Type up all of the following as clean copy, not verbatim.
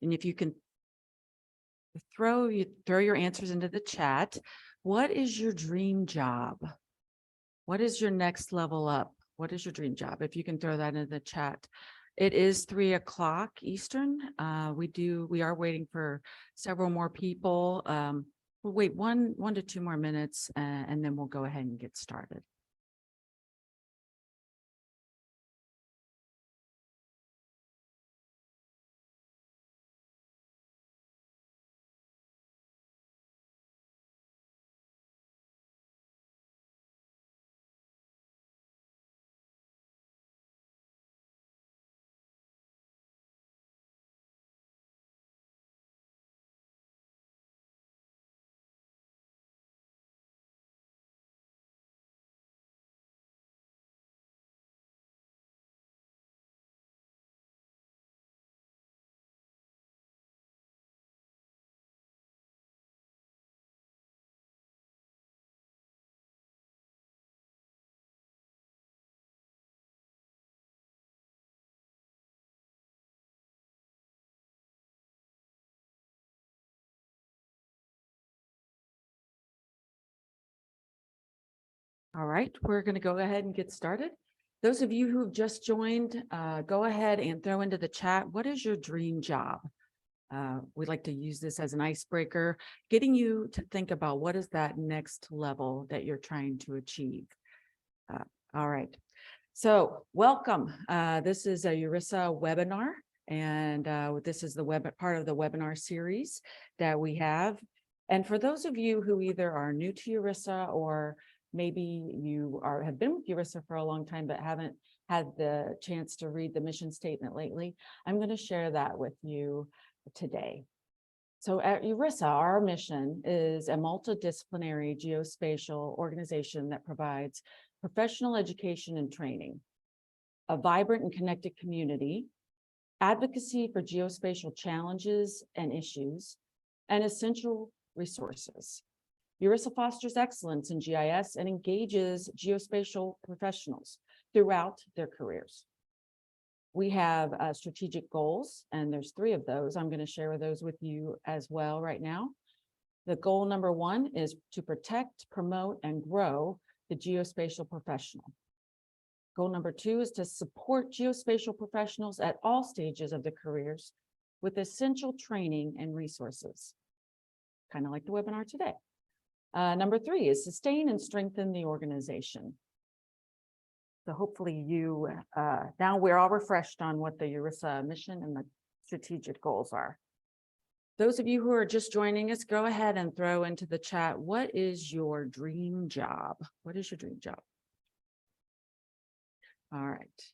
And if you can throw your answers into the chat. What is your dream job? What is your next level up? What is your dream job? If you can throw that in the chat. It is 3 o'clock Eastern. We are waiting for several more people. We'll wait one to 2 more minutes and then we'll go ahead and get started. All right, we're going to go ahead and get started. Those of you who have just joined, go ahead and throw into the chat, what is your dream job? We'd like to use this as an icebreaker, getting you to think about what is that next level that you're trying to achieve. All right, so welcome. This is a URISA webinar, and this is the part of the webinar series that we have. And for those of you who either are new to URISA or maybe you have been with URISA for a long time but haven't had the chance to read the mission statement lately, I'm going to share that with you today. So at URISA, our mission is a multidisciplinary geospatial organization that provides professional education and training, a vibrant and connected community, advocacy for geospatial challenges and issues, and essential resources. URISA fosters excellence in GIS and engages geospatial professionals throughout their careers. We have strategic goals, and there's 3 of those. I'm going to share those with you as well right now. The goal number 1 is to protect, promote, and grow the geospatial professional. Goal number 2 is to support geospatial professionals at all stages of their careers with essential training and resources, kind of like the webinar today. Number 3 is sustain and strengthen the organization. So hopefully now we're all refreshed on what the URISA mission and the strategic goals are. Those of you who are just joining us, go ahead and throw into the chat, what is your dream job? What is your dream job? All right.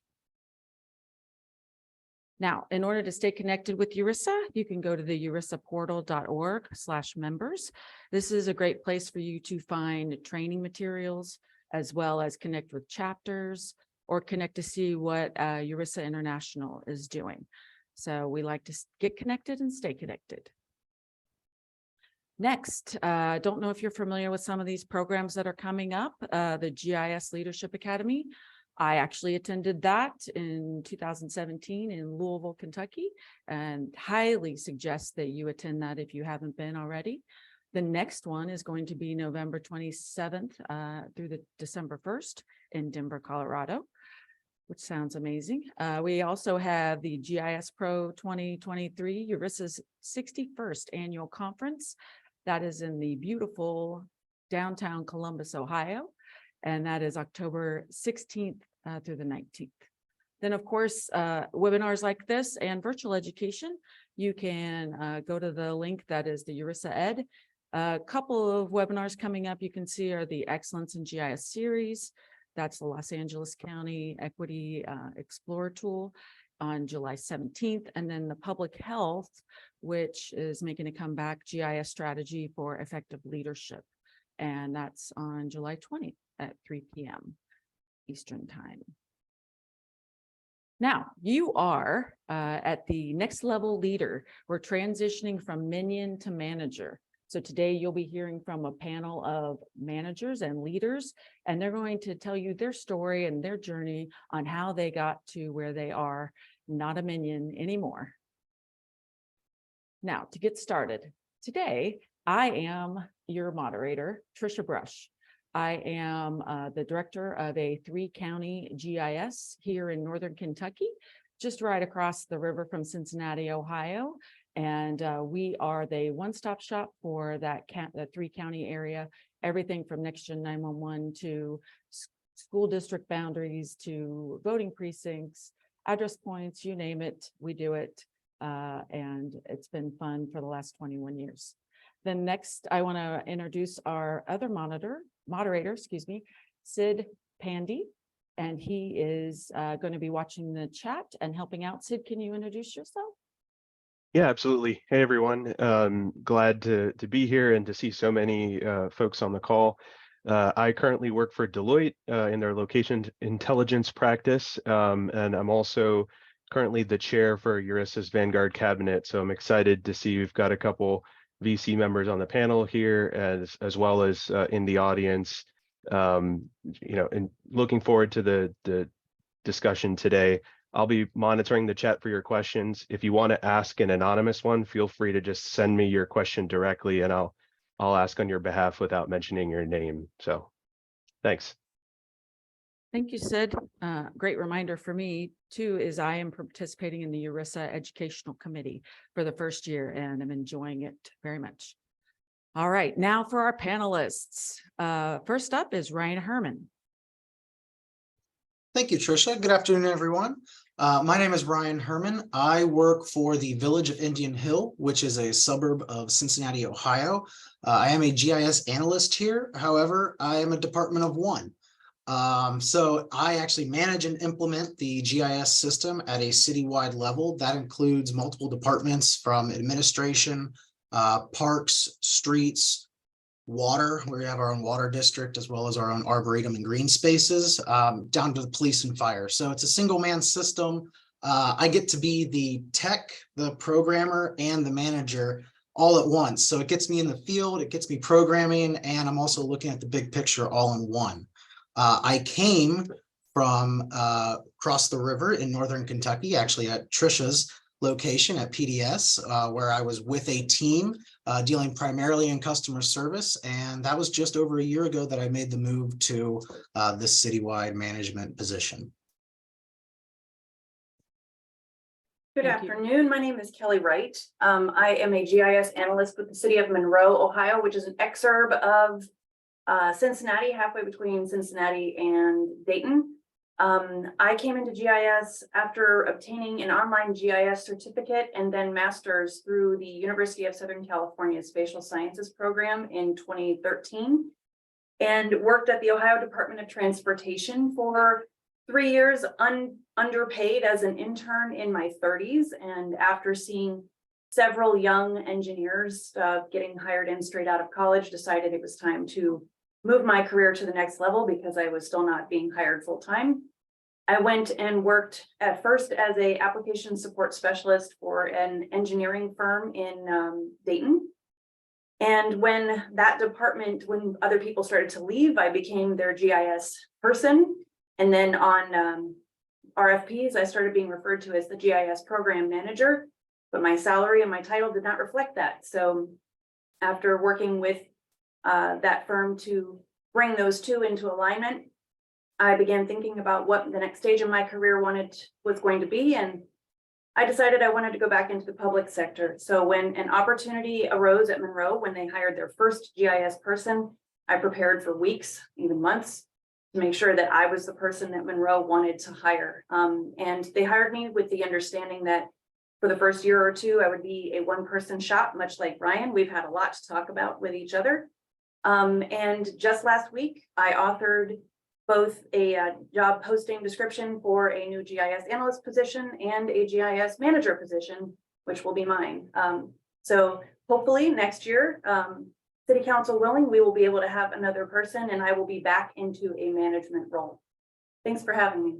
Now, in order to stay connected with URISA, you can go to the urisaportal.org/members. This is a great place for you to find training materials, as well as connect with chapters or connect to see what URISA International is doing. So we like to get connected and stay connected. Next, don't know if you're familiar with some of these programs that are coming up, the GIS Leadership Academy. I actually attended that in 2017 in Louisville, Kentucky, and highly suggest that you attend that if you haven't been already. The next one is going to be November 27th through the December 1st in Denver, Colorado, which sounds amazing. We also have the GIS Pro 2023, URISA's 61st annual conference. That is in the beautiful downtown Columbus, Ohio. And that is October 16th through the 19th. Then, of course, webinars like this and virtual education, you can go to the link that is the URISA Ed. A couple of webinars coming up you can see are the Excellence in GIS series. That's the Los Angeles County Equity Explorer tool on July 17th. And then the Public Health, which is making a comeback, GIS Strategy for Effective Leadership. And that's on July 20th at 3 p.m. Eastern Time. Now, you are at the next level leader. We're transitioning from minion to manager. So today you'll be hearing from a panel of managers and leaders, and they're going to tell you their story and their journey on how they got to where they are, not a minion anymore. Now, to get started, today I am your moderator, Trisha Brush. I am the director of a 3-county GIS here in Northern Kentucky, just right across the river from Cincinnati, Ohio. And we are the one-stop shop for that 3-county area, everything from Next Gen 911 to school district boundaries to voting precincts, address points, you name it, we do it. And it's been fun for the last 21 years. Then next, I want to introduce our other moderator, Sid Pandey, and he is going to be watching the chat and helping out. Sid, can you introduce yourself? Yeah, absolutely. Hey, everyone. Glad to be here and to see so many folks on the call. I currently work for Deloitte in their location intelligence practice, and I'm also currently the chair for URISA's Vanguard cabinet. So I'm excited to see we've got a couple VC members on the panel here, as well as in the audience. And looking forward to the discussion today. I'll be monitoring the chat for your questions. If you want to ask an anonymous one, feel free to just send me your question directly, and I'll ask on your behalf without mentioning your name. So, thanks. Thank you, Sid. Great reminder for me too is I am participating in the URISA Educational Committee for the first year, and I'm enjoying it very much. All right, now for our panelists. First up is Ryan Herman. Thank you, Trisha. Good afternoon, everyone. My name is Ryan Herman. I work for the Village of Indian Hill, which is a suburb of Cincinnati, Ohio. I am a GIS analyst here. However, I am a department of one. So I actually manage and implement the GIS system at a citywide level. That includes multiple departments from administration, parks, streets, water, where we have our own water district, as well as our own arboretum and green spaces, down to the police and fire. So it's a single man system. I get to be the tech, the programmer, and the manager all at once. So it gets me in the field, it gets me programming, and I'm also looking at the big picture all in one. I came from across the river in Northern Kentucky, actually at Trisha's location at PDS, where I was with a team dealing primarily in customer service. And that was just over a year ago that I made the move to this citywide management position. Good afternoon. My name is Kelly Wright. I am a GIS analyst with the city of Monroe, Ohio, which is an exurb of Cincinnati, halfway between Cincinnati and Dayton. I came into GIS after obtaining an online GIS certificate and then master's through the University of Southern California Spatial Sciences program in 2013, and worked at the Ohio Department of Transportation for 3 years, underpaid as an intern in my 30s. And after seeing several young engineers getting hired in straight out of college, decided it was time to move my career to the next level because I was still not being hired full time. I went and worked at first as a application support specialist for an engineering firm in Dayton. And when that department, when other people started to leave, I became their GIS person. And then on RFPs, I started being referred to as the GIS program manager, but my salary and my title did not reflect that. So after working with that firm to bring those two into alignment, I began thinking about what the next stage of my career was going to be, and I decided I wanted to go back into the public sector. So when an opportunity arose at Monroe, when they hired their first GIS person, I prepared for weeks, even months, to make sure that I was the person that Monroe wanted to hire. And they hired me with the understanding that for the first year or two, I would be a one-person shop, much like Ryan. We've had a lot to talk about with each other. And just last week, I authored both a job posting description for a new GIS analyst position and a GIS manager position, which will be mine. So hopefully next year, City Council willing, we will be able to have another person and I will be back into a management role. Thanks for having me.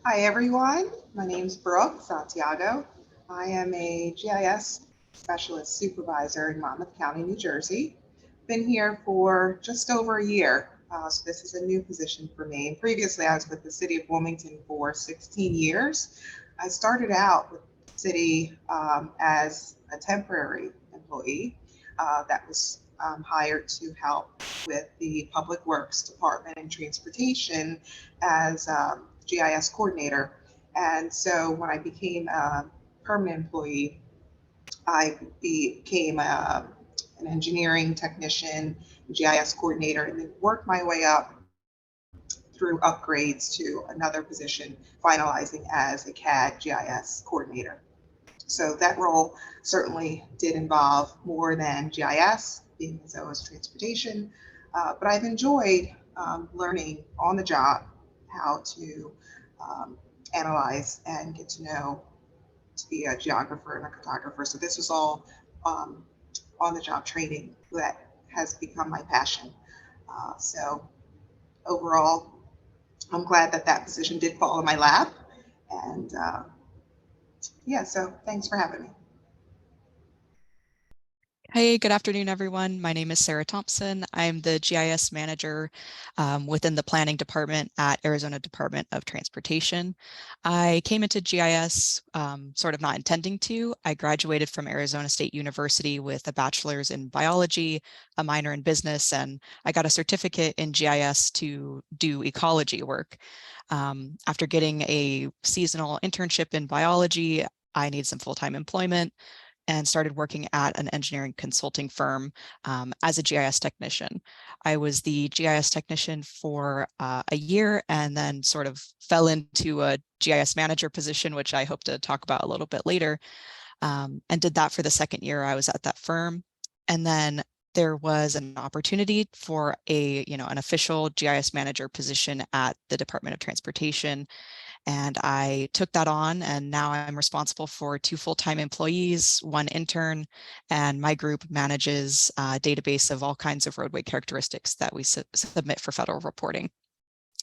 Hi, everyone. My name is Brooke Santiago. I am a GIS specialist supervisor in Monmouth County, New Jersey. Been here for just over a year. So this is a new position for me. And previously, I was with the city of Wilmington for 16 years. I started out with the city as a temporary employee that was hired to help with the Public Works Department and Transportation as GIS coordinator. And so when I became a permanent employee, I became an engineering technician, GIS coordinator, and then worked my way up through upgrades to another position, finalizing as a CAD GIS coordinator. So that role certainly did involve more than GIS, being as though as transportation, but I've enjoyed learning on the job how to analyze and get to know to be a geographer and a cartographer. So this was all on the job training that has become my passion. So overall, I'm glad that that position did fall in my lap. And yeah, so thanks for having me. Hey, good afternoon, everyone. My name is Sarah Thompson. I'm the GIS manager within the planning department at Arizona Department of Transportation. I came into GIS sort of not intending to. I graduated from Arizona State University with a bachelor's in biology, a minor in business, and I got a certificate in GIS to do ecology work. After getting a seasonal internship in biology, I needed some full-time employment and started working at an engineering consulting firm as a GIS technician. I was the GIS technician for a year and then sort of fell into a GIS manager position, which I hope to talk about a little bit later, and did that for the second year I was at that firm. And then there was an opportunity for an official GIS manager position at the Department of Transportation. And I took that on, and now I'm responsible for 2 full-time employees, 1 intern, and my group manages a database of all kinds of roadway characteristics that we submit for federal reporting.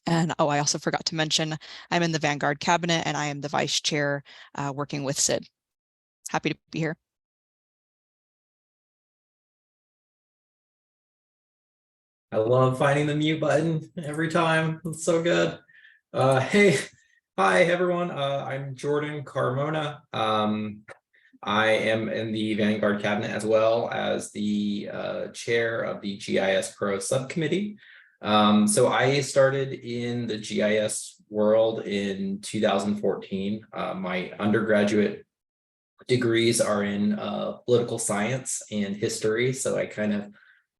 And I also forgot to mention, I'm in the Vanguard cabinet and I am the vice chair working with Sid. Happy to be here. I love finding the mute button every time. It's so good. Hi everyone. I'm Jordan Carmona. I am in the Vanguard cabinet as well as the chair of the GIS Pro subcommittee. So I started in the GIS world in 2014. My undergraduate degrees are in political science and history. So I kind of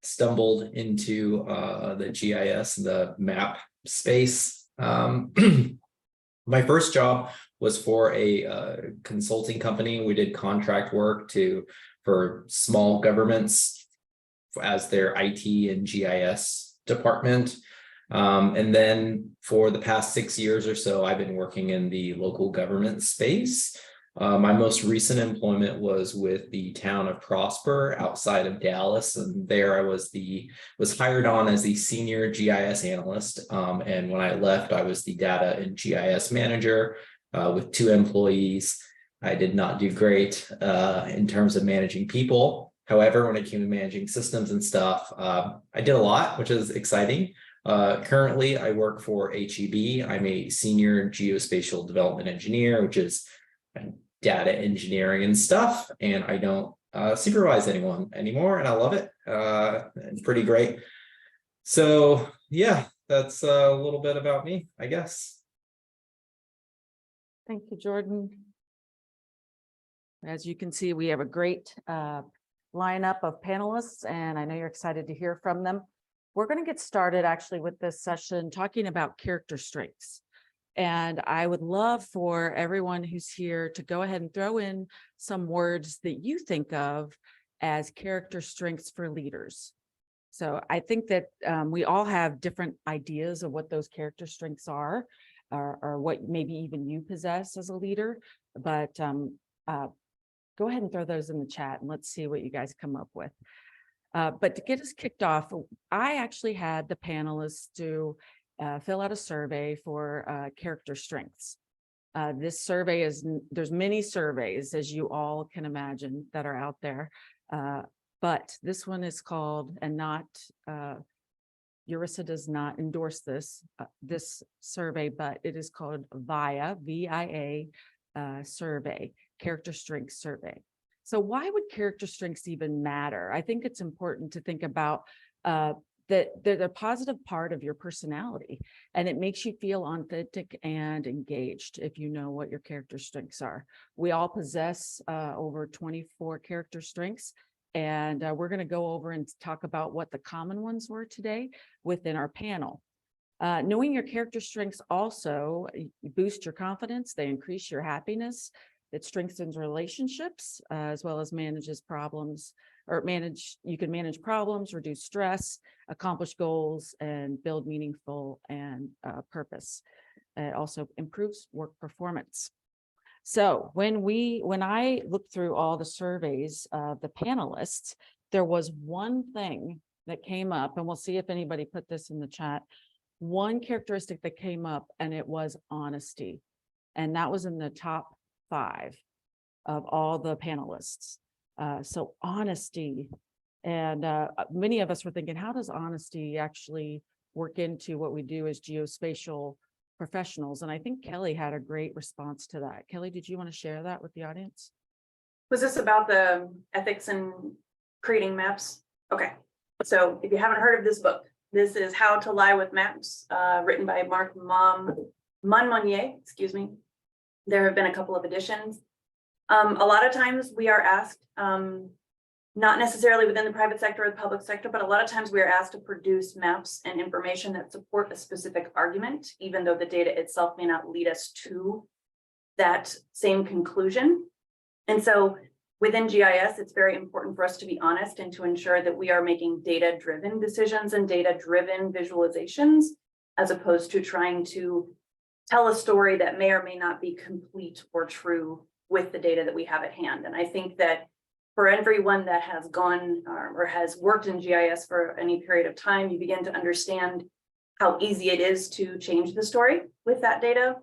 stumbled into the GIS, the map space. My first job was for a consulting company. We did contract work for small governments as their IT and GIS department. And then for the past 6 years or so, I've been working in the local government space. My most recent employment was with the town of Prosper outside of Dallas, and there I was hired on as the senior GIS analyst. And when I left, I was the data and GIS manager with 2 employees. I did not do great in terms of managing people. However, when it came to managing systems and stuff, I did a lot, which is exciting. Currently, I work for HEB. I'm a senior geospatial development engineer, which is data engineering and stuff, and I don't supervise anyone anymore, and I love it. It's pretty great. So yeah, that's a little bit about me, I guess. Thank you, Jordan. As you can see, we have a great lineup of panelists, and I know you're excited to hear from them. We're going to get started actually with this session talking about character strengths. And I would love for everyone who's here to go ahead and throw in some words that you think of as character strengths for leaders. So I think that we all have different ideas of what those character strengths are, or what maybe even you possess as a leader. But go ahead and throw those in the chat and let's see what you guys come up with. But to get us kicked off, I actually had the panelists fill out a survey for character strengths. This survey there's many surveys, as you all can imagine, that are out there. But this one is called, and not, URISA does not endorse this survey, but it is called VIA, VIA, survey, character strengths survey. So why would character strengths even matter? I think it's important to think about that they're a positive part of your personality, and it makes you feel authentic and engaged if you know what your character strengths are. We all possess over 24 character strengths, and we're going to go over and talk about what the common ones were today within our panel. Knowing your character strengths also boost your confidence, they increase your happiness, it strengthens relationships, as well as manages problems, or you can manage problems, reduce stress, accomplish goals, and build meaningful and purpose. It also improves work performance. So when I looked through all the surveys of the panelists, there was one thing that came up, and we'll see if anybody put this in the chat. One characteristic that came up, and it was honesty. And that was in the top 5 of all the panelists. So honesty, and many of us were thinking, how does honesty actually work into what we do as geospatial professionals? And I think Kelly had a great response to that. Kelly, did you want to share that with the audience? Was this about the ethics and creating maps? Okay, so if you haven't heard of this book, this is How to Lie with Maps, written by Mark Monmonier, excuse me. There have been a couple of editions. A lot of times we are asked, not necessarily within the private sector or the public sector, but a lot of times we are asked to produce maps and information that support a specific argument, even though the data itself may not lead us to that same conclusion. And so within GIS, it's very important for us to be honest and to ensure that we are making data-driven decisions and data-driven visualizations, as opposed to trying to tell a story that may or may not be complete or true with the data that we have at hand. And I think that for everyone that has gone or has worked in GIS for any period of time, you begin to understand how easy it is to change the story with that data,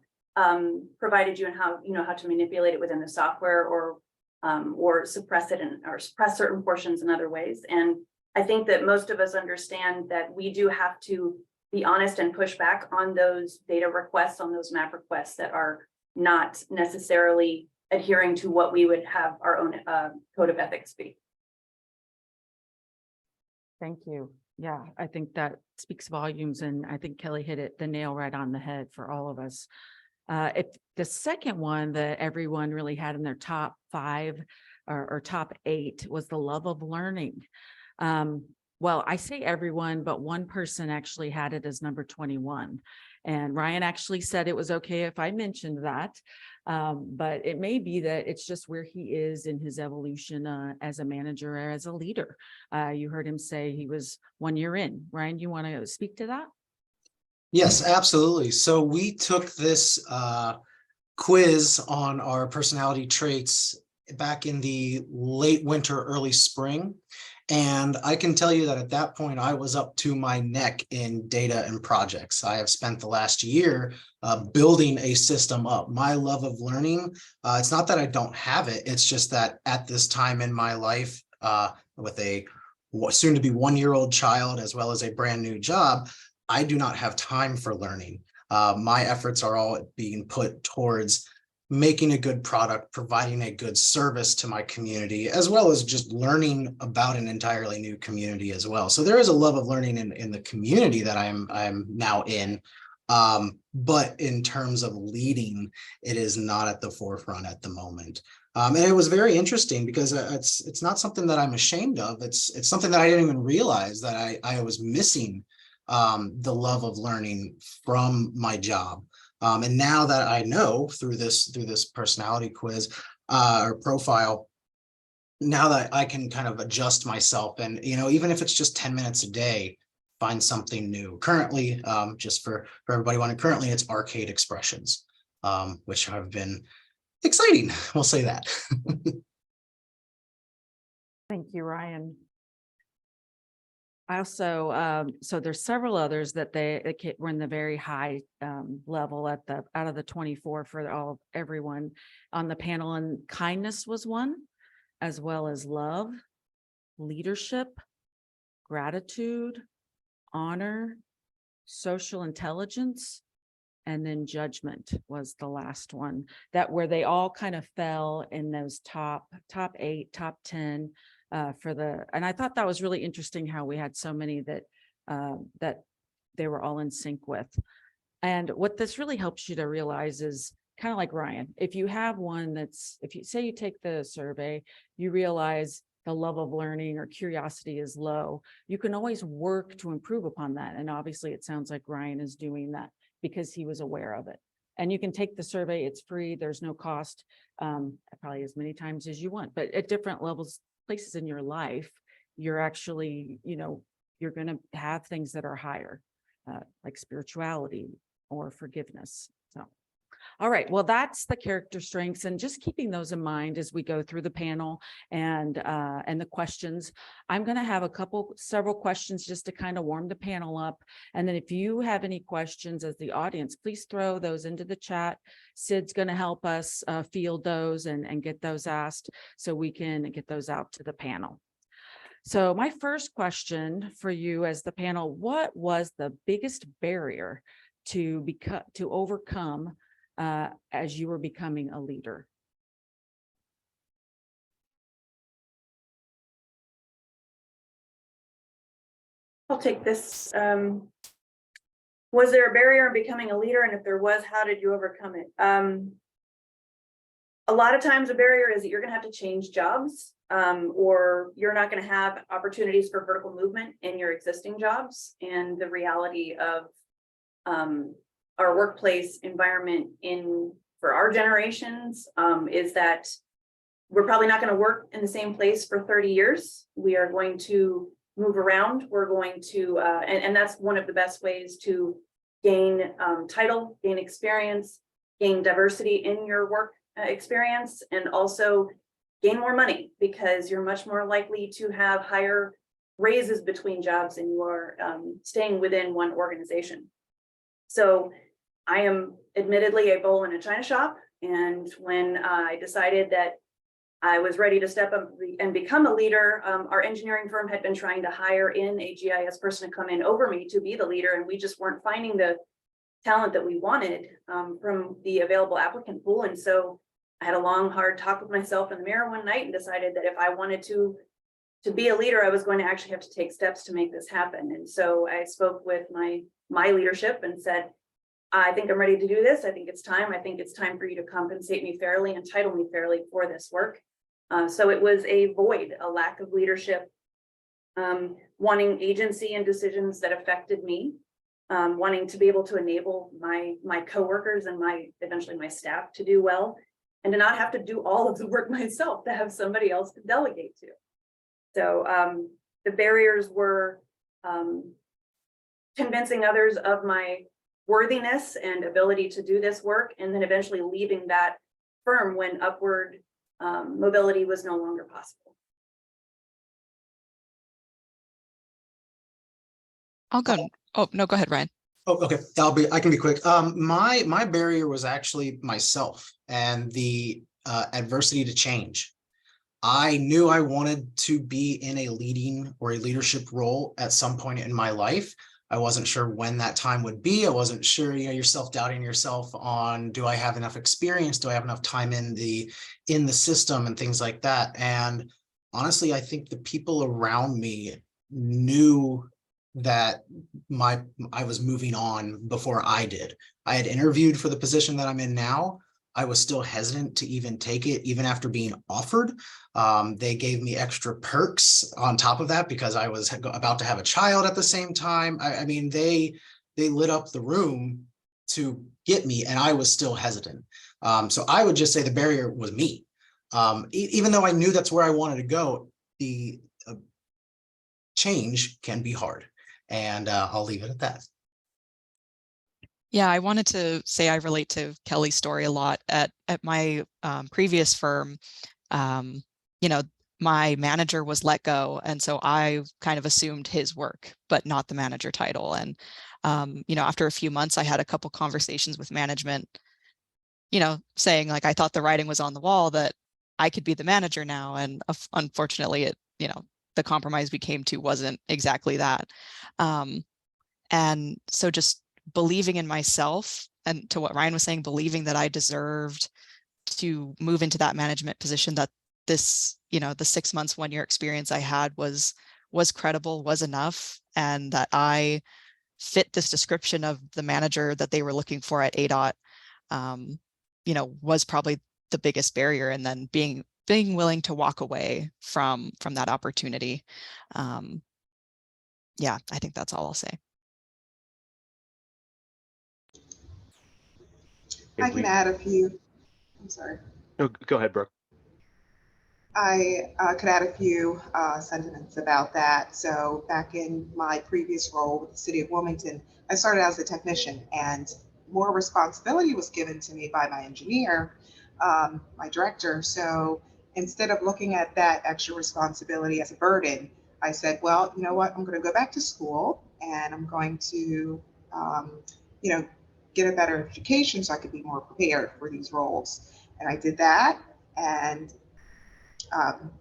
provided you know how to manipulate it within the software or suppress it or suppress certain portions in other ways. And I think that most of us understand that we do have to be honest and push back on those data requests, on those map requests that are not necessarily adhering to what we would have our own code of ethics be. Thank you. Yeah, I think that speaks volumes, and I think Kelly hit the nail right on the head for all of us. If the second one that everyone really had in their top 5 or top 8 was the love of learning. Well, I say everyone, but one person actually had it as number 21. And Ryan actually said it was okay if I mentioned that, but it may be that it's just where he is in his evolution as a manager or as a leader. You heard him say he was 1 year in. Ryan, you want to speak to that? Yes, absolutely. So we took this quiz on our personality traits back in the late winter, early spring. And I can tell you that at that point, I was up to my neck in data and projects. I have spent the last year building a system up. My love of learning, it's not that I don't have it. It's just that at this time in my life, with a soon to be 1-year-old child, as well as a brand new job, I do not have time for learning. My efforts are all being put towards making a good product, providing a good service to my community, as well as just learning about an entirely new community as well. So there is a love of learning in the community that I'm now in. But in terms of leading, it is not at the forefront at the moment. And it was very interesting because it's not something that I'm ashamed of. It's something that I didn't even realize that I was missing the love of learning from my job. And now that I know through this personality quiz or profile, now that I can kind of adjust myself and, even if it's just 10 minutes a day, find something new. Currently, just for everybody wanting, currently it's arcade expressions, which have been exciting. We'll say that. Thank you, Ryan. I also, so there's several others that they were in the very high level out of the 24 for everyone on the panel, and kindness was one, as well as love, leadership, gratitude, honor, social intelligence, and then judgment was the last one, that where they all kind of fell in those top 8, top 10 and I thought that was really interesting how we had so many that that they were all in sync with. And what this really helps you to realize is kind of like Ryan, if you have one if you say you take the survey, you realize the level of learning or curiosity is low, you can always work to improve upon that. And obviously it sounds like Ryan is doing that because he was aware of it. And you can take the survey, it's free, there's no cost, probably as many times as you want, but at different levels, places in your life, you're actually, you're going to have things that are higher, like spirituality or forgiveness. So, all right, well, that's the character strengths, and just keeping those in mind as we go through the panel and the questions. I'm going to have several questions just to kind of warm the panel up. And then if you have any questions as the audience, please throw those into the chat. Sid's going to help us field those and get those asked so we can get those out to the panel. So my first question for you as the panel, what was the biggest barrier to overcome as you were becoming a leader? I'll take this. Was there a barrier in becoming a leader? And if there was, how did you overcome it? A lot of times a barrier is that you're going to have to change jobs, or you're not going to have opportunities for vertical movement in your existing jobs. And the reality of our workplace environment for our generations is that we're probably not going to work in the same place for 30 years. We are going to move around. We're going to, and that's one of the best ways to gain title, gain experience, gain diversity in your work experience, and also gain more money, because you're much more likely to have higher raises between jobs and you are staying within one organization. So I am admittedly a bull in a china shop. And when I decided that I was ready to step up and become a leader, our engineering firm had been trying to hire in a GIS person to come in over me to be the leader. And we just weren't finding the talent that we wanted from the available applicant pool. And so I had a long, hard talk with myself in the mirror one night and decided that if I wanted to be a leader, I was going to actually have to take steps to make this happen. And so I spoke with my leadership and said, I think I'm ready to do this. I think it's time. I think it's time for you to compensate me fairly and title me fairly for this work. So it was a void, a lack of leadership, wanting agency and decisions that affected me, wanting to be able to enable my coworkers and eventually my staff to do well, and to not have to do all of the work myself, to have somebody else to delegate to. So the barriers were convincing others of my worthiness and ability to do this work, and then eventually leaving that firm when upward mobility was no longer possible. I'll go. Oh, no, go ahead, Ryan. Oh, okay. I can be quick. My barrier was actually myself and the adversity to change. I knew I wanted to be in a leading or a leadership role at some point in my life. I wasn't sure when that time would be. I wasn't sure, you're self-doubting yourself on, do I have enough experience? Do I have enough time in the system and things like that? And honestly, I think the people around me knew that I was moving on before I did. I had interviewed for the position that I'm in now. I was still hesitant to even take it, even after being offered. They gave me extra perks on top of that because I was about to have a child at the same time. I mean, they lit up the room to get me, and I was still hesitant. So I would just say the barrier was me. Even though I knew that's where I wanted to go, the change can be hard. And I'll leave it at that. Yeah, I wanted to say I relate to Kelly's story a lot. At my previous firm, my manager was let go. And so I kind of assumed his work, but not the manager title. And, after a few months, I had a couple conversations with management, saying like, I thought the writing was on the wall that I could be the manager now. And unfortunately, the compromise we came to wasn't exactly that. And so just believing in myself and to what Ryan was saying, believing that I deserved to move into that management position, that this, the 6 months, 1 year experience I had was credible, was enough, and that I fit this description of the manager that they were looking for at ADOT, was probably the biggest barrier. And then being willing to walk away from that opportunity. Yeah, I think that's all I'll say. I can add a few. I'm sorry. No, go ahead, Brooke. I could add a few sentiments about that. So back in my previous role with the city of Wilmington, I started as a technician, and more responsibility was given to me by my engineer, my director. So instead of looking at that extra responsibility as a burden, I said, well, you know what, I'm going to go back to school and I'm going to, get a better education so I could be more prepared for these roles. And I did that, and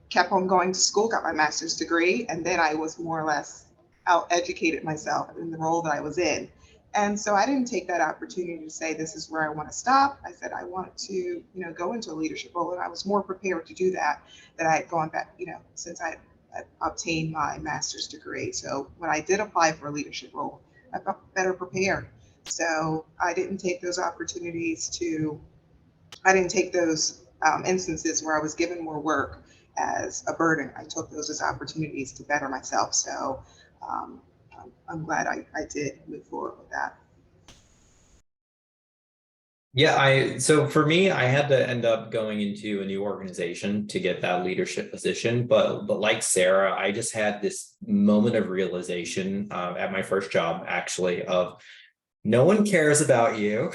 kept on going to school, got my master's degree, and then I was more or less out-educated myself in the role that I was in. And so I didn't take that opportunity to say, this is where I want to stop. I said, I want to, go into a leadership role. And I was more prepared to do that than I had gone back, since I had obtained my master's degree. So when I did apply for a leadership role, I felt better prepared. So I didn't take those instances where I was given more work as a burden. I took those as opportunities to better myself. So I'm glad I did move forward with that. Yeah, so for me, I had to end up going into a new organization to get that leadership position. But like Sarah, I just had this moment of realization at my first job, actually, of no one cares about you.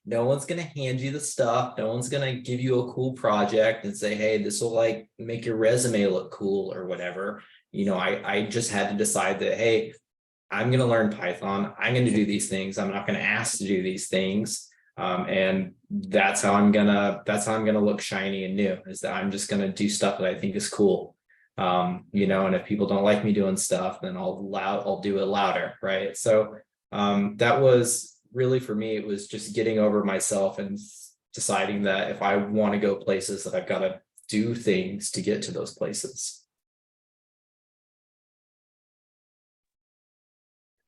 No one's going to hand you the stuff. No one's going to give you a cool project and say, hey, this will like make your resume look cool or whatever. I just had to decide that, hey, I'm going to learn Python. I'm going to do these things. I'm not going to ask to do these things. And that's how I'm going to look shiny and new, is that I'm just going to do stuff that I think is cool. And if people don't like me doing stuff, then I'll do it louder. Right. So that was really, for me, it was just getting over myself and deciding that if I want to go places, that I've got to do things to get to those places.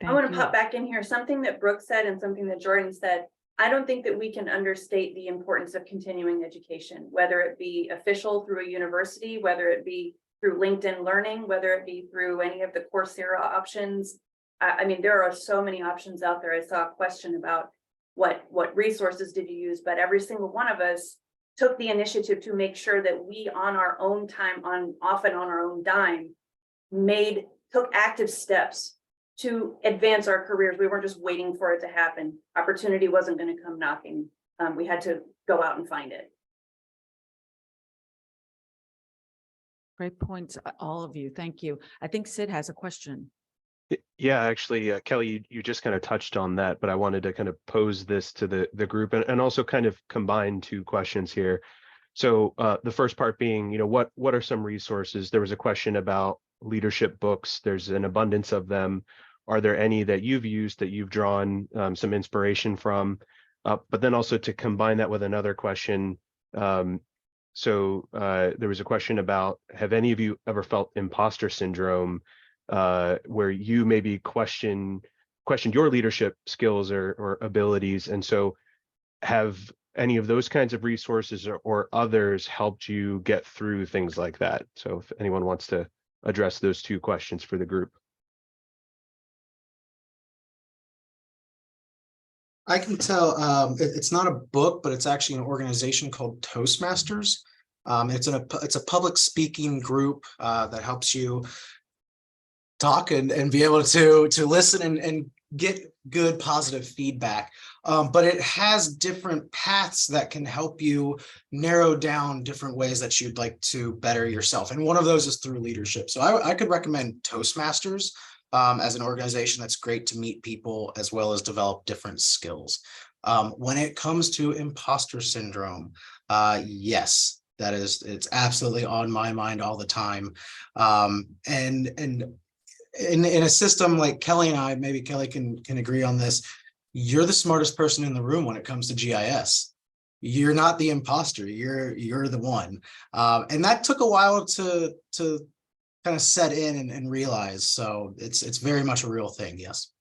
I want to pop back in here. Something that Brooke said and something that Jordan said. I don't think that we can understate the importance of continuing education, whether it be official through a university, whether it be through LinkedIn Learning, whether it be through any of the Coursera options. I mean, there are so many options out there. I saw a question about what resources did you use, but every single one of us took the initiative to make sure that we, on our own time, often on our own dime, took active steps to advance our careers. We weren't just waiting for it to happen. Opportunity wasn't going to come knocking. We had to go out and find it. Great points, all of you. Thank you. I think Sid has a question. Yeah, actually, Kelly, you just kind of touched on that, but I wanted to kind of pose this to the group and also kind of combine two questions here. So the first part being, what are some resources? There was a question about leadership books. There's an abundance of them. Are there any that you've used that you've drawn some inspiration from? But then also to combine that with another question. So there was a question about, have any of you ever felt imposter syndrome, where you maybe questioned your leadership skills or abilities? And so have any of those kinds of resources or others helped you get through things like that? So if anyone wants to address those two questions for the group. I can tell it's not a book, but it's actually an organization called Toastmasters. It's a public speaking group that helps you talk and be able to listen and get good positive feedback. But it has different paths that can help you narrow down different ways that you'd like to better yourself. And one of those is through leadership. So I could recommend Toastmasters as an organization that's great to meet people as well as develop different skills. When it comes to imposter syndrome, yes, it's absolutely on my mind all the time. And in a system like Kelly and I, maybe Kelly can agree on this, you're the smartest person in the room when it comes to GIS. You're not the imposter, you're the one. And that took a while to kind of set in and realize. So it's very much a real thing, yes.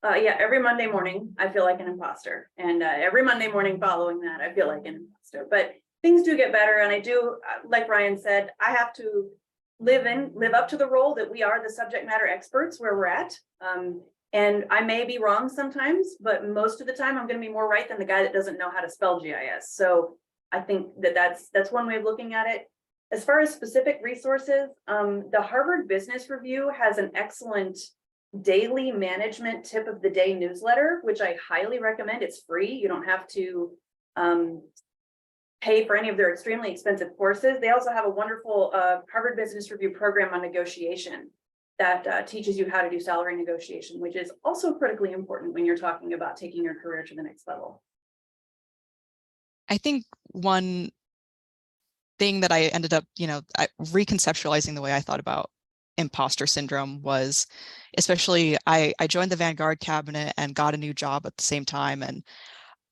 Yeah, every Monday morning, I feel like an imposter. And every Monday morning following that, I feel like an imposter. But things do get better. And I do, like Ryan said, I have to live up to the role that we are the subject matter experts where we're at. And I may be wrong sometimes, but most of the time I'm going to be more right than the guy that doesn't know how to spell GIS. So I think that's one way of looking at it. As far as specific resources, the Harvard Business Review has an excellent daily management tip of the day newsletter, which I highly recommend. It's free. You don't have to pay for any of their extremely expensive courses. They also have a wonderful Harvard Business Review program on negotiation that teaches you how to do salary negotiation, which is also critically important when you're talking about taking your career to the next level. I think one thing that I ended up, reconceptualizing the way I thought about imposter syndrome was, especially I joined the Vanguard cabinet and got a new job at the same time. And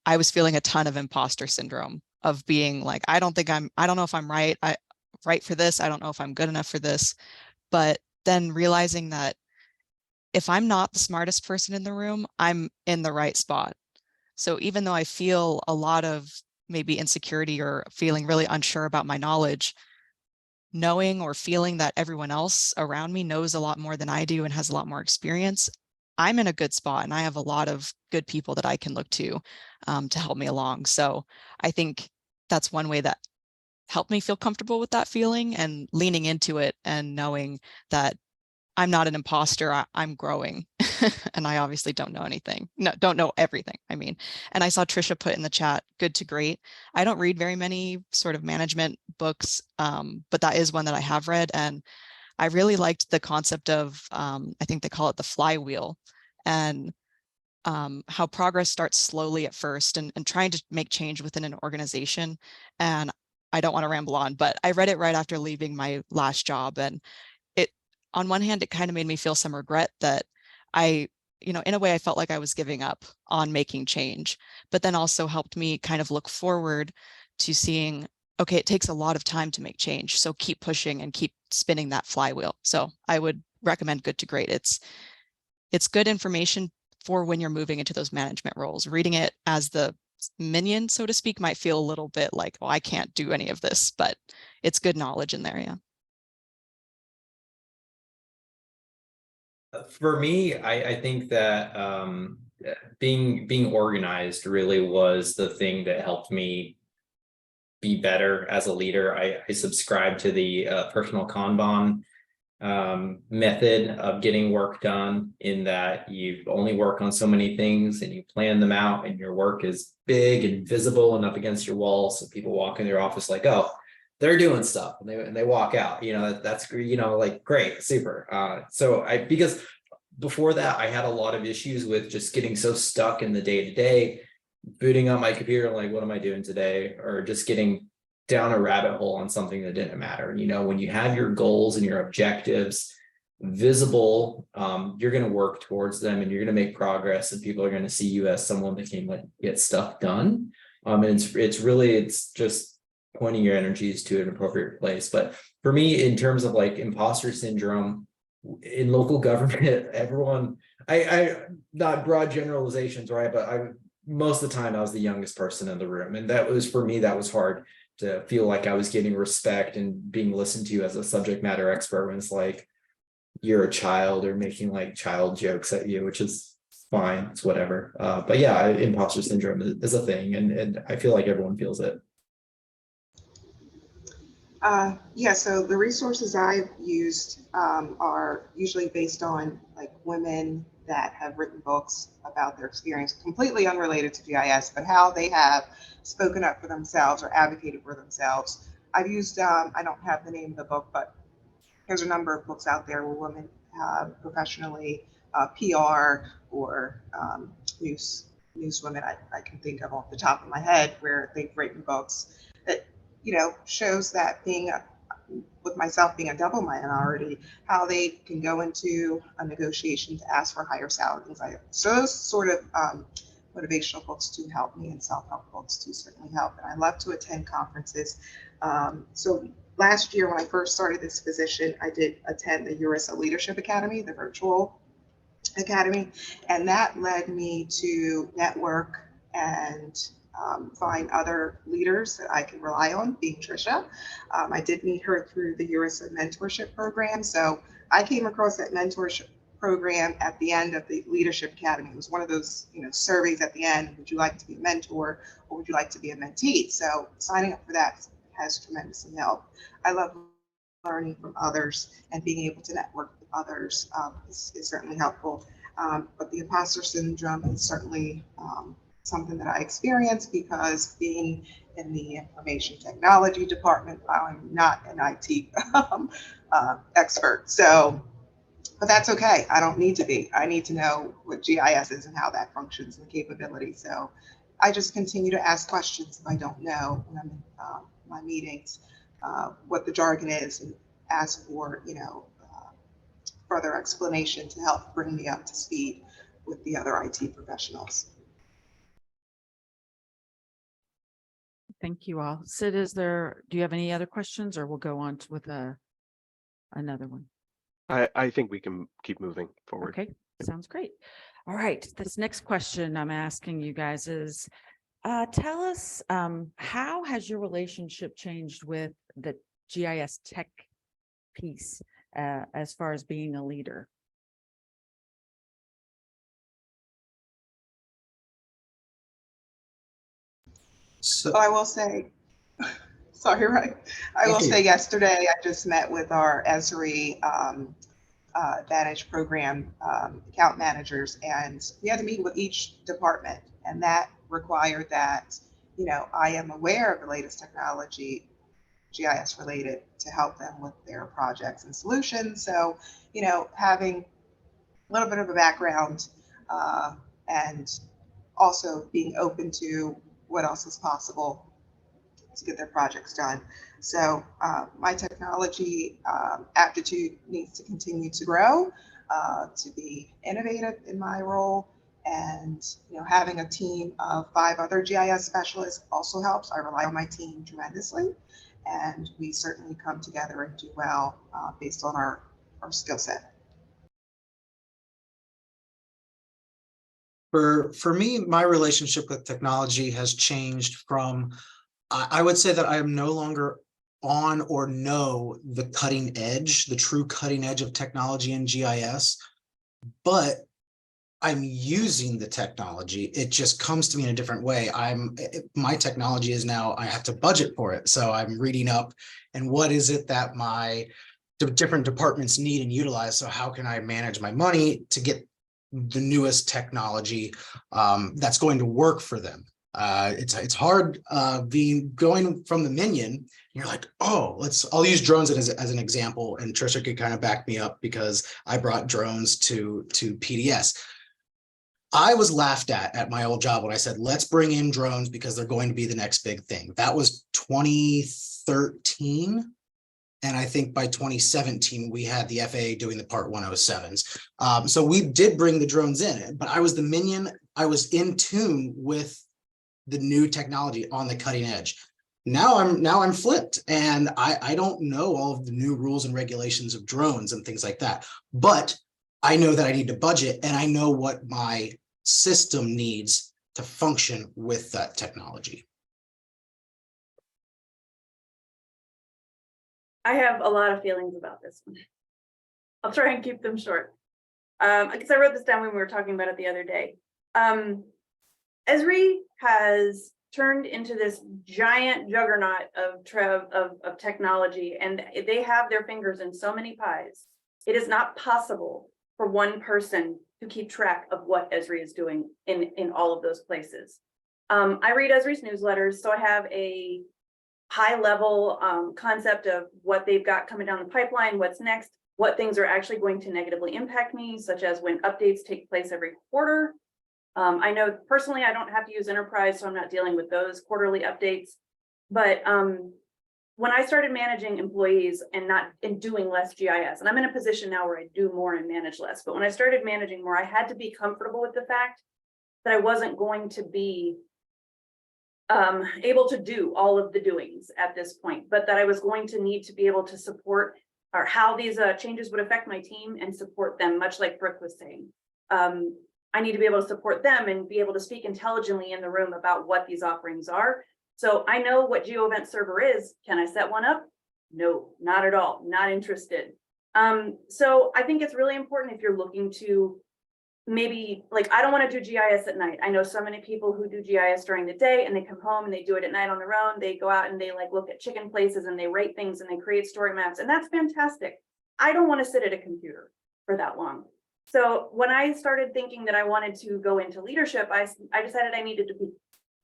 I was feeling a ton of imposter syndrome of being like, I don't know if I'm right for this. I don't know if I'm good enough for this. But then realizing that if I'm not the smartest person in the room, I'm in the right spot. So even though I feel a lot of maybe insecurity or feeling really unsure about my knowledge, knowing or feeling that everyone else around me knows a lot more than I do and has a lot more experience, I'm in a good spot and I have a lot of good people that I can look to help me along. So I think that's one way that helped me feel comfortable with that feeling and leaning into it and knowing that I'm not an imposter, I'm growing. And I obviously don't know anything. No, don't know everything. I mean, and I saw Trisha put in the chat, good to great. I don't read very many sort of management books, but that is one that I have read. And I really liked the concept of, I think they call it the flywheel, and how progress starts slowly at first and trying to make change within an organization. And I don't want to ramble on, but I read it right after leaving my last job. And on one hand, it kind of made me feel some regret that in a way I felt like I was giving up on making change, but then also helped me kind of look forward to seeing, okay, it takes a lot of time to make change. So keep pushing and keep spinning that flywheel. So I would recommend Good to Great. It's good information for when you're moving into those management roles. Reading it as the minion, so to speak, might feel a little bit like, oh, I can't do any of this, but it's good knowledge in there. Yeah. For me, I think that being organized really was the thing that helped me be better as a leader. I subscribe to the personal Kanban method of getting work done, in that you only work on so many things and you plan them out, and your work is big and visible and up against your wall, so people walk in their office like, oh, they're doing stuff, and they walk out. That's like great, super. Because before that I had a lot of issues with just getting so stuck in the day-to-day, booting on my computer like, what am I doing today, or just getting down a rabbit hole on something that didn't matter. When you have your goals and your objectives visible, you're going to work towards them and you're going to make progress, and people are going to see you as someone that can get stuff done. And it's just pointing your energies to an appropriate place. But for me, in terms of like imposter syndrome in local government, everyone, I not broad generalizations, right? But most of the time I was the youngest person in the room. And that was, for me, that was hard to feel like I was getting respect and being listened to as a subject matter expert, when it's like, you're a child, or making like child jokes at you, which is fine. It's whatever. But yeah, imposter syndrome is a thing. And I feel like everyone feels it. Yeah, so the resources I've used are usually based on like women that have written books about their experience, completely unrelated to GIS, but how they have spoken up for themselves or advocated for themselves. I've used, I don't have the name of the book, but there's a number of books out there where women professionally, PR or news women I can think of off the top of my head, where they've written books that shows that being with myself being a double minority, how they can go into a negotiation to ask for higher salary, things like that. So those sort of motivational books do help me, and self-help books do certainly help. And I love to attend conferences. So last year when I first started this position, I did attend the URISA Leadership Academy, the virtual academy, and that led me to network and find other leaders that I can rely on, being Trisha. I did meet her through the URISA mentorship program. So I came across that mentorship program at the end of the Leadership Academy. It was one of those, surveys at the end. Would you like to be a mentor or would you like to be a mentee? So signing up for that has tremendously helped. I love learning from others and being able to network with others is certainly helpful. But the imposter syndrome is certainly something that I experience because being in the information technology department, I'm not an IT expert. So, but that's okay. I don't need to be. I need to know what GIS is and how that functions and the capability. So I just continue to ask questions if I don't know when I'm in my meetings, what the jargon is, and ask for, further explanation to help bring me up to speed with the other IT professionals. Thank you all. Sid, do you have any other questions, or we'll go on with another one? I think we can keep moving forward. Okay, sounds great. All right, this next question I'm asking you guys is, tell us, how has your relationship changed with the GIS tech piece as far as being a leader? So I will say, sorry, right? I will say yesterday I just met with our ESRI Advantage program account managers, and we had a meeting with each department, and that required that, I am aware of the latest technology, GIS related, to help them with their projects and solutions. So, having a little bit of a background and also being open to what else is possible to get their projects done. So my technology aptitude needs to continue to grow, to be innovative in my role. And having a team of 5 other GIS specialists also helps. I rely on my team tremendously, and we certainly come together and do well based on our skill set. for me, my relationship with technology has changed from, I would say that I am no longer on or know the cutting edge, the true cutting edge of technology in GIS, but I'm using the technology. It just comes to me in a different way. My technology is now, I have to budget for it. So I'm reading up, and what is it that the different departments need and utilize? So how can I manage my money to get the newest technology that's going to work for them? It's hard going from the Minion. You're like, oh, I'll use drones as an example, and Trisha could kind of back me up because I brought drones to PDS. I was laughed at my old job when I said, let's bring in drones because they're going to be the next big thing. That was 2013. And I think by 2017, we had the FAA doing the Part 107s. So we did bring the drones in, but I was the Minion. I was in tune with the new technology on the cutting edge. Now I'm flipped, and I don't know all of the new rules and regulations of drones and things like that, but I know that I need to budget, and I know what my system needs to function with that technology. I have a lot of feelings about this one. I'll try and keep them short. Because I wrote this down when we were talking about it the other day. Esri has turned into this giant juggernaut of technology, and they have their fingers in so many pies. It is not possible for one person to keep track of what Esri is doing in all of those places. I read Esri's newsletters, so I have a high level concept of what they've got coming down the pipeline, what's next, what things are actually going to negatively impact me, such as when updates take place every quarter. I know personally I don't have to use Enterprise, so I'm not dealing with those quarterly updates. But when I started managing employees and doing less GIS, and I'm in a position now where I do more and manage less, but when I started managing more, I had to be comfortable with the fact that I wasn't going to be able to do all of the doings at this point, but that I was going to need to be able to support or how these changes would affect my team and support them, much like Brooke was saying. I need to be able to support them and be able to speak intelligently in the room about what these offerings are. So I know what Geo Event Server is. Can I set one up? No, not at all, not interested. So I think it's really important if you're looking to maybe, like, I don't want to do GIS at night. I know so many people who do GIS during the day and they come home and they do it at night on their own. They go out and they like look at chicken places and they rate things and they create story maps, and that's fantastic. I don't want to sit at a computer for that long. So when I started thinking that I wanted to go into leadership, I decided I needed to be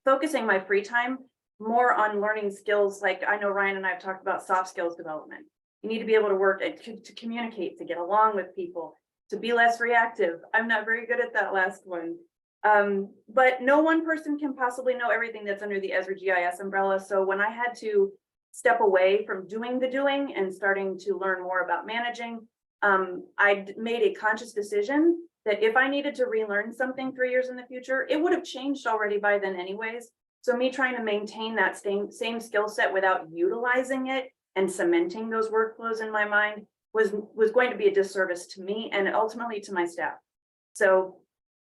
focusing my free time more on learning skills. Like I know Ryan and I have talked about soft skills development. You need to be able to work and to communicate, to get along with people, to be less reactive. I'm not very good at that last one. But no one person can possibly know everything that's under the Esri GIS umbrella. So when I had to step away from doing the doing and starting to learn more about managing, I made a conscious decision that if I needed to relearn something 3 years in the future, it would have changed already by then anyways. So me trying to maintain that same skill set without utilizing it and cementing those workflows in my mind was going to be a disservice to me and ultimately to my staff. So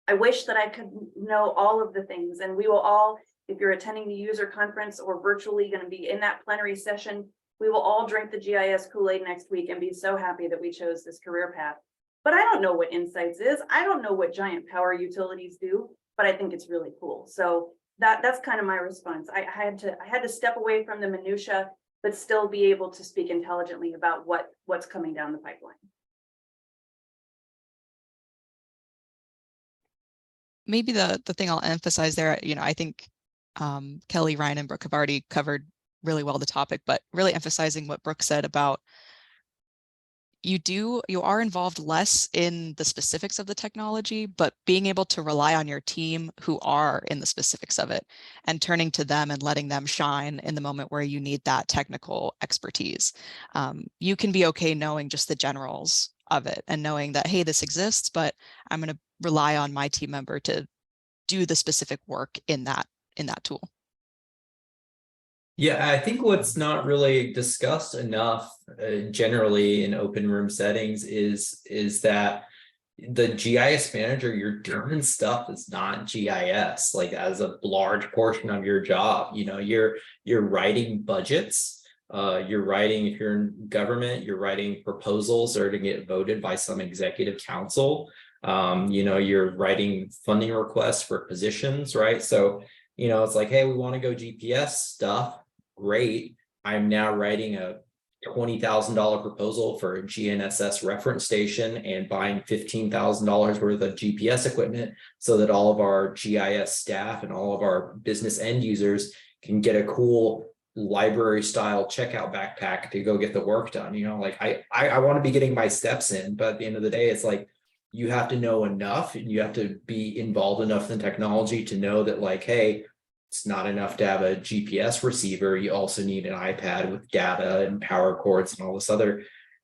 I wish that I could know all of the things, and we will all, if you're attending the user conference or virtually going to be in that plenary session, we will all drink the GIS Kool-Aid next week and be so happy that we chose this career path. But I don't know what Insights is. I don't know what giant power utilities do, but I think it's really cool. So that's kind of my response. I had to step away from the minutia, but still be able to speak intelligently about what's coming down the pipeline. Maybe the thing I'll emphasize there, I think Kelly, Ryan, and Brooke have already covered really well the topic, but really emphasizing what Brooke said about you are involved less in the specifics of the technology, but being able to rely on your team who are in the specifics of it and turning to them and letting them shine in the moment where you need that technical expertise. You can be okay knowing just the generals of it and knowing that, hey, this exists, but I'm going to rely on my team member to do the specific work in that tool. Yeah, I think what's not really discussed enough generally in open room settings is that the GIS manager, you're doing stuff that's not GIS, like as a large portion of your job. You're writing budgets, you're writing, if you're in government, you're writing proposals that are to get voted by some executive council. You're writing funding requests for positions, right? So it's like, hey, we want to go GPS stuff. Great. I'm now writing a $20,000 proposal for a GNSS reference station and buying $15,000 worth of GPS equipment so that all of our GIS staff and all of our business end users can get a cool library style checkout backpack to go get the work done. I want to be getting my steps in, but at the end of the day, it's like, you have to know enough and you have to be involved enough in technology to know that, like, hey, it's not enough to have a GPS receiver. You also need an iPad with data and power cords and all this other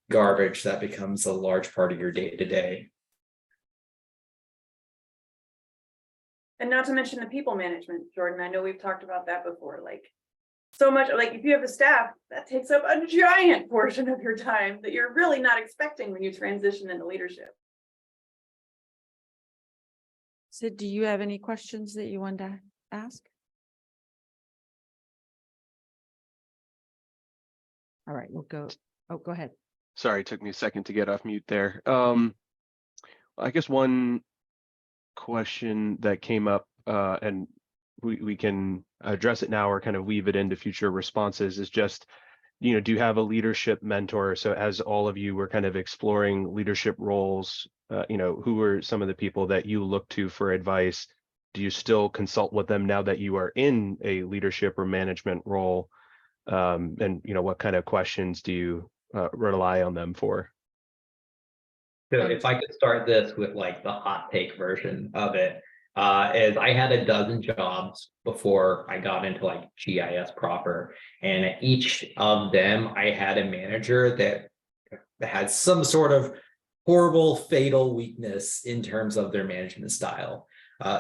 garbage that becomes a large part of your day-to-day. And not to mention the people management, Jordan. I know we've talked about that before. Like, so much, like if you have a staff, that takes up a giant portion of your time that you're really not expecting when you transition into leadership. Sid, do you have any questions that you want to ask? All right, we'll go. Oh, go ahead. Sorry, it took me a second to get off mute there. I guess one question that came up, and we can address it now or kind of weave it into future responses, is just, do you have a leadership mentor? So as all of you were kind of exploring leadership roles, who are some of the people that you look to for advice? Do you still consult with them now that you are in a leadership or management role? And what kind of questions do you rely on them for? So if I could start this with like the hot take version of it, Is I had a dozen jobs before I got into like GIS proper, and at each of them I had a manager that had some sort of horrible fatal weakness in terms of their management style.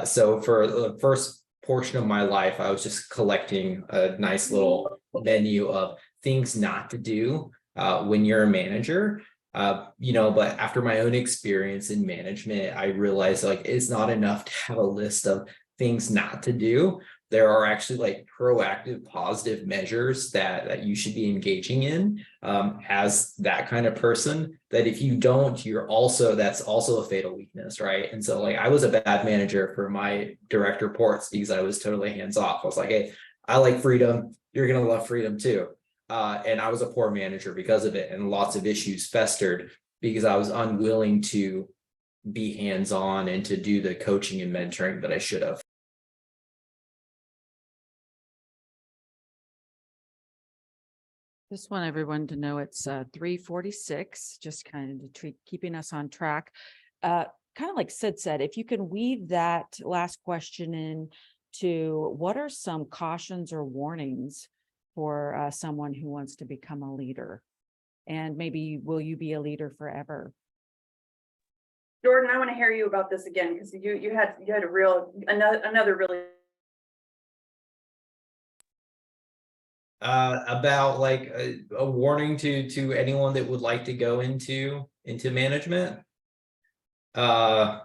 So for the first portion of my life, I was just collecting a nice little menu of things not to do when you're a manager. But after my own experience in management, I realized like it's not enough to have a list of things not to do. There are actually like proactive positive measures that you should be engaging in as that kind of person, that if you don't, that's also a fatal weakness, right? And so like I was a bad manager for my direct reports because I was totally hands off. I was like, hey, I like freedom, you're gonna love freedom too. And I was a poor manager because of it, and lots of issues festered because I was unwilling to be hands-on and to do the coaching and mentoring that I should have. Just want everyone to know it's 3:46, just kind of keeping us on track. Kind of like Sid said, if you can weave that last question in to what are some cautions or warnings for someone who wants to become a leader? And maybe will you be a leader forever? Jordan, I want to hear you about this again, because you had another really about like a warning to anyone that would like to go into management. Gosh,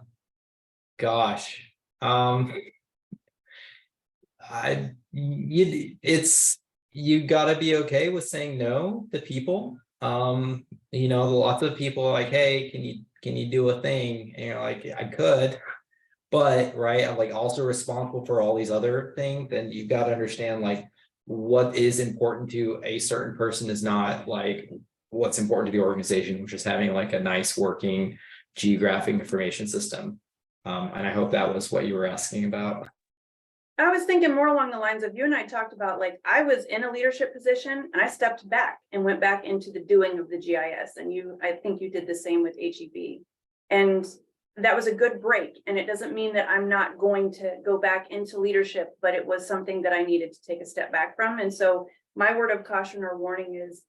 you gotta be okay with saying no to people. Lots of people are like, hey, can you do a thing? And you're like, I could, but right, I'm like also responsible for all these other things. And you've got to understand like what is important to a certain person is not like what's important to the organization, which is having like a nice working geographic information system. And I hope that was what you were asking about. I was thinking more along the lines of you and I talked about, like, I was in a leadership position and I stepped back and went back into the doing of the GIS. And I think you did the same with HEB. And that was a good break. And it doesn't mean that I'm not going to go back into leadership, but it was something that I needed to take a step back from. And so my word of caution or warning is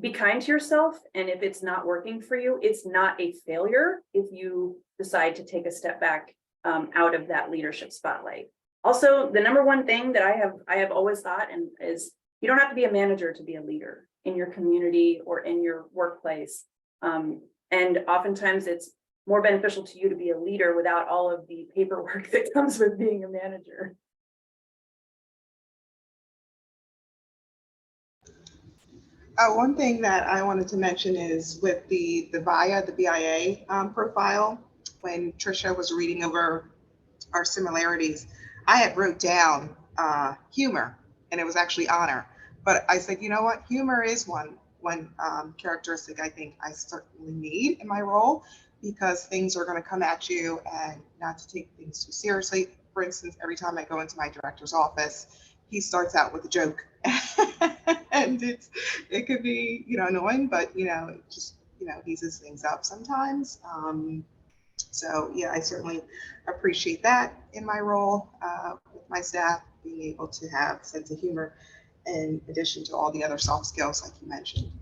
be kind to yourself. And if it's not working for you, it's not a failure if you decide to take a step back out of that leadership spotlight. Also, the number one thing that I have always thought is you don't have to be a manager to be a leader in your community or in your workplace. And oftentimes it's more beneficial to you to be a leader without all of the paperwork that comes with being a manager. One thing that I wanted to mention is with the BIA profile, when Trisha was reading over our similarities, I had wrote down humor, and it was actually honor. But I said, you know what, humor is one characteristic I think I certainly need in my role, because things are going to come at you, and not to take things too seriously. For instance, every time I go into my director's office, he starts out with a joke, and it could be annoying, but it just eases things up sometimes. So yeah, I certainly appreciate that in my role with my staff, being able to have a sense of humor in addition to all the other soft skills like you mentioned.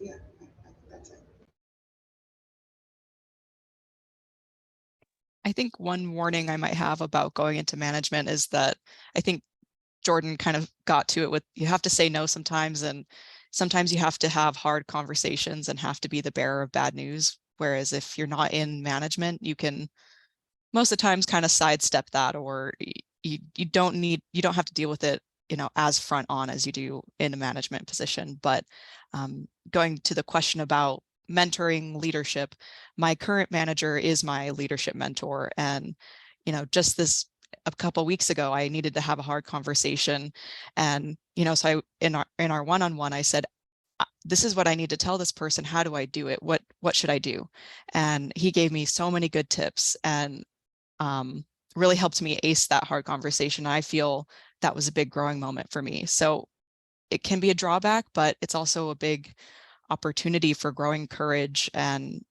Yeah, that's it. I think one warning I might have about going into management is that I think Jordan kind of got to it with, you have to say no sometimes, and sometimes you have to have hard conversations and have to be the bearer of bad news. Whereas if you're not in management, you can most of the times kind of sidestep that, or you don't have to deal with it, as front on as you do in a management position. But going to the question about mentoring leadership, my current manager is my leadership mentor. And, just a couple of weeks ago, I needed to have a hard conversation. And, so in our one-on-one, I said, this is what I need to tell this person. How do I do it? What should I do? And he gave me so many good tips, and really helped me ace that hard conversation. I feel that was a big growing moment for me. So it can be a drawback, but it's also a big opportunity for growing courage and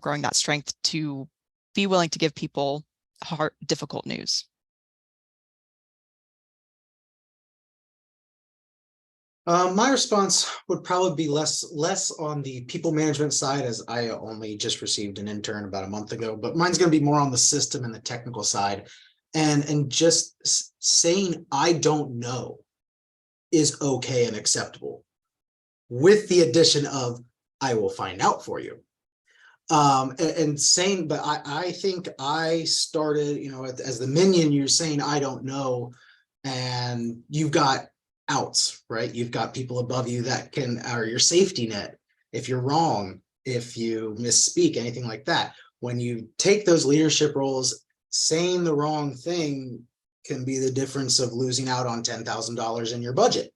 growing that strength to be willing to give people difficult news. My response would probably be less on the people management side, as I only just received an intern about a month ago, but mine's going to be more on the system and the technical side. And just saying I don't know is okay and acceptable, with the addition of I will find out for you. And saying, but I think I started, you know, as the minion, you're saying I don't know, and you've got outs, right? You've got people above you that are your safety net if you're wrong, if you misspeak, anything like that. When you take those leadership roles, saying the wrong thing can be the difference of losing out on $10,000 in your budget,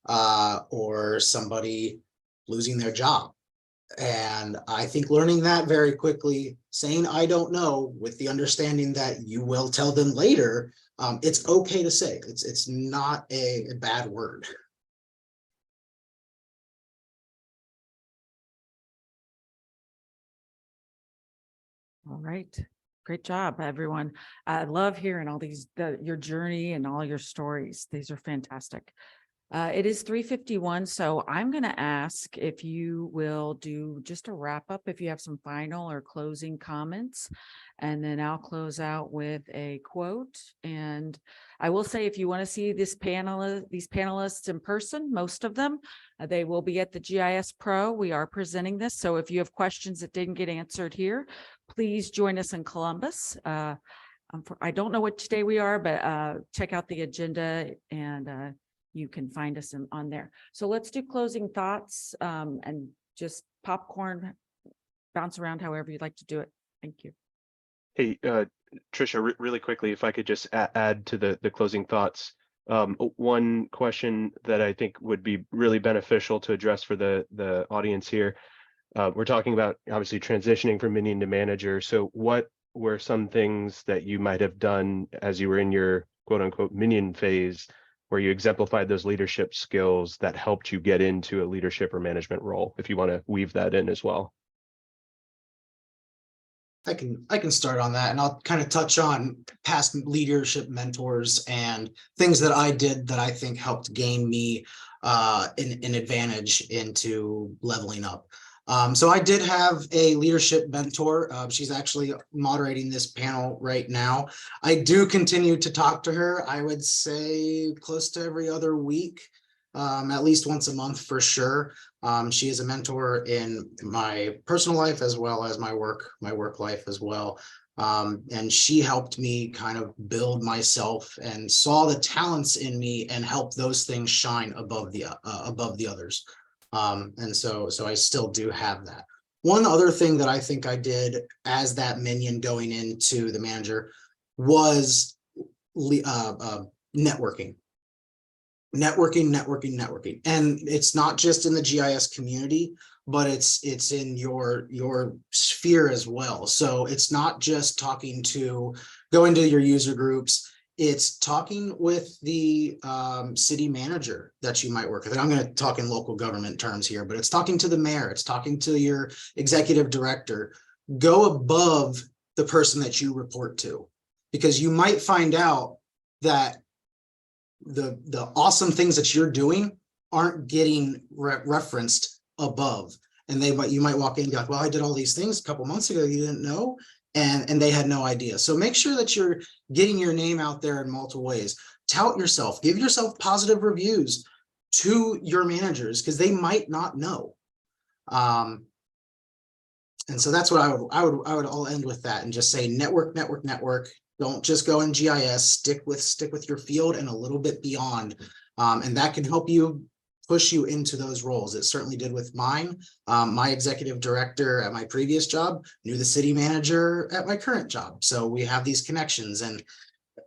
or somebody losing their job. And I think learning that very quickly, saying I don't know, with the understanding that you will tell them later, it's okay to say. It's not a bad word. All right. Great job, everyone. I love hearing all these, your journey and all your stories. These are fantastic. It is 3:51, so I'm going to ask if you will do just a wrap up, if you have some final or closing comments, and then I'll close out with a quote. And I will say, if you want to see these panelists in person, most of them, they will be at the GIS Pro. We are presenting this, so if you have questions that didn't get answered here, please join us in Columbus. I don't know which day we are, but check out the agenda, and you can find us on there. So let's do closing thoughts, and just popcorn, bounce around however you'd like to do it. Thank you. Hey, Trisha, really quickly, if I could just add to the closing thoughts. One question that I think would be really beneficial to address for the audience here. We're talking about obviously transitioning from minion to manager. So what were some things that you might have done as you were in your quote unquote minion phase, where you exemplified those leadership skills that helped you get into a leadership or management role, if you want to weave that in as well? I can start on that, and I'll kind of touch on past leadership mentors and things that I did that I think helped gain me an advantage into leveling up. So I did have a leadership mentor. She's actually moderating this panel right now. I do continue to talk to her. I would say close to every other week, at least once a month for sure. She is a mentor in my personal life as well as my work life as well. And she helped me kind of build myself and saw the talents in me and help those things shine above the others. And so I still do have that. One other thing that I think I did as that minion going into the manager was networking. And it's not just in the GIS community, but it's in your sphere as well. So it's not just going to your user groups. It's talking with the city manager that you might work with. And I'm going to talk in local government terms here, but it's talking to the mayor. It's talking to your executive director. Go above the person that you report to, because you might find out that the awesome things that you're doing aren't getting referenced above. And you might walk in and go, well, I did all these things a couple months ago, you didn't know. And they had no idea. So make sure that you're getting your name out there in multiple ways. Tout yourself, give yourself positive reviews to your managers, because they might not know. And so that's what I would all end with that, and just say network. Don't just go in GIS, stick with your field and a little bit beyond. And that can help you push you into those roles. It certainly did with mine. My executive director at my previous job knew the city manager at my current job. So we have these connections, and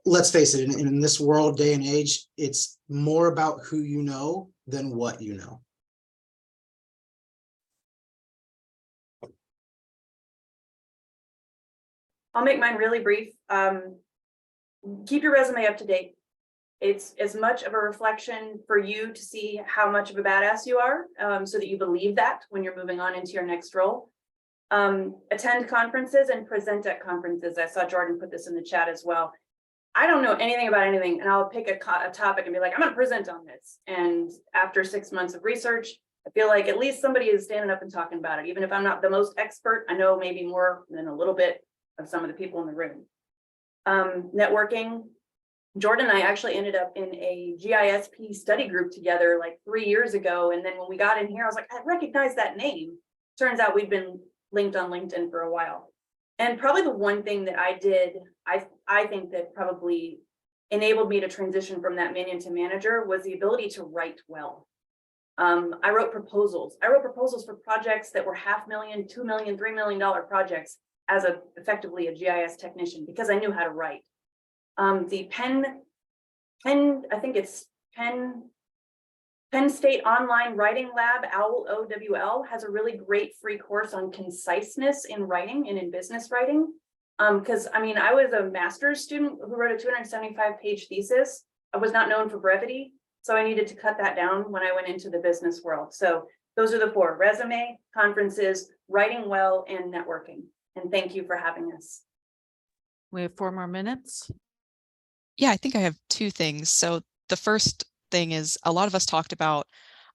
let's face it, in this world, day and age, it's more about who you know than what you know. I'll make mine really brief. Keep your resume up to date. It's as much of a reflection for you to see how much of a badass you are, so that you believe that when you're moving on into your next role. Attend conferences and present at conferences. I saw Jordan put this in the chat as well. I don't know anything about anything, and I'll pick a topic and be like, I'm going to present on this. And after 6 months of research, I feel like at least somebody is standing up and talking about it. Even if I'm not the most expert, I know maybe more than a little bit of some of the people in the room. Networking. Jordan and I actually ended up in a GISP study group together like 3 years ago. And then when we got in here, I was like, I recognize that name. Turns out we'd been linked on LinkedIn for a while. And probably the one thing that I did, I think that probably enabled me to transition from that minion to manager was the ability to write well. I wrote proposals. I wrote proposals for projects that were $500,000, $2 million, $3 million projects as effectively a GIS technician because I knew how to write. The I think it's Penn State Online Writing Lab, OWL, has a really great free course on conciseness in writing and in business writing. Because I mean, I was a master's student who wrote a 275-page thesis. I was not known for brevity, so I needed to cut that down when I went into the business world. So those are the 4: resume, conferences, writing well, and networking. And thank you for having us. We have 4 more minutes. Yeah, I think I have 2 things. So the first thing is a lot of us talked about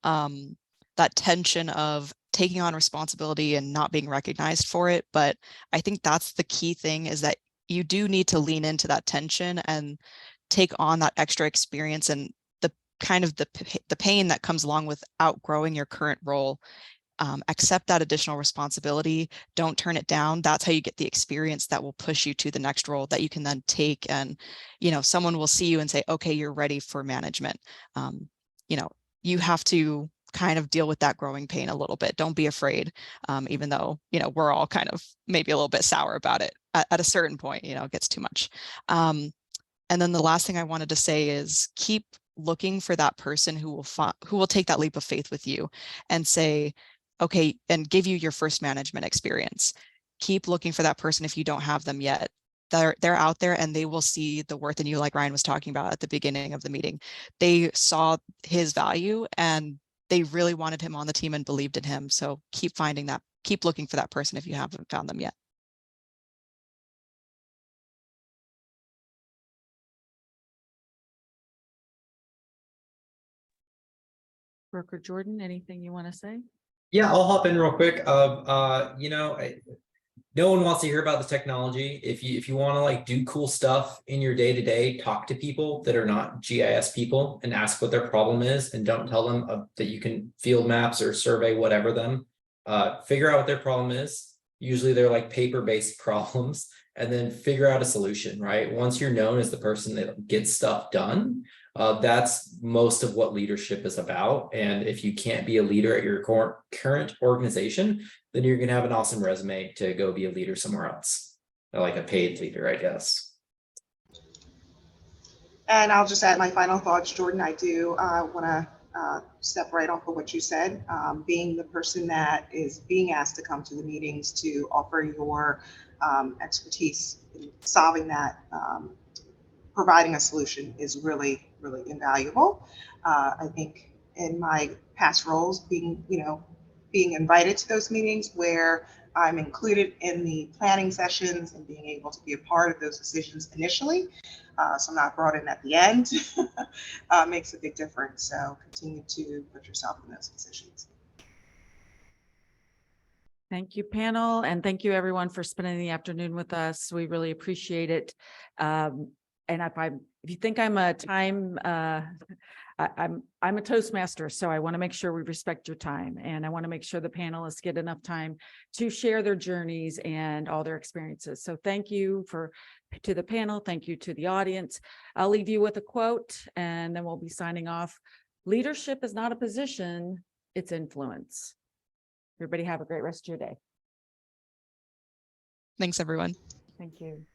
that tension of taking on responsibility and not being recognized for it. But I think that's the key thing, is that you do need to lean into that tension and take on that extra experience and the kind of the pain that comes along with outgrowing your current role. Accept that additional responsibility. Don't turn it down. That's how you get the experience that will push you to the next role that you can then take. And, you know, someone will see you and say, okay, you're ready for management. You know, you have to kind of deal with that growing pain a little bit. Don't be afraid, even though, you know, we're all kind of maybe a little bit sour about it at a certain point, you know, it gets too much. And then the last thing I wanted to say is keep looking for that person who will take that leap of faith with you and say, okay, and give you your first management experience. Keep looking for that person if you don't have them yet. They're out there and they will see the worth in you, like Ryan was talking about at the beginning of the meeting. They saw his value and they really wanted him on the team and believed in him. So keep looking for that person if you haven't found them yet. Broker Jordan, anything you want to say? Yeah, I'll hop in real quick. You know, no one wants to hear about the technology. If you want to like do cool stuff in your day-to-day, talk to people that are not GIS people and ask what their problem is, and don't tell them that you can field maps or survey whatever them. Figure out what their problem is. Usually they're like paper-based problems, and then figure out a solution, right? Once you're known as the person that gets stuff done, that's most of what leadership is about. And if you can't be a leader at your current organization, then you're going to have an awesome resume to go be a leader somewhere else, or like a paid leader, I guess. And I'll just add my final thoughts, Jordan. I do want to step right off of what you said. Being the person that is being asked to come to the meetings to offer your expertise in solving that, providing a solution is really, really invaluable. I think in my past roles, being invited to those meetings where I'm included in the planning sessions and being able to be a part of those decisions initially, so I'm not brought in at the end, makes a big difference. So continue to put yourself in those positions. Thank you, panel, and thank you everyone for spending the afternoon with us. We really appreciate it. And if you think I'm a time, I'm a Toastmaster, so I want to make sure we respect your time, and I want to make sure the panelists get enough time to share their journeys and all their experiences. So thank you to the panel. Thank you to the audience. I'll leave you with a quote, and then we'll be signing off. Leadership is not a position, it's influence. Everybody have a great rest of your day. Thanks, everyone. Thank you.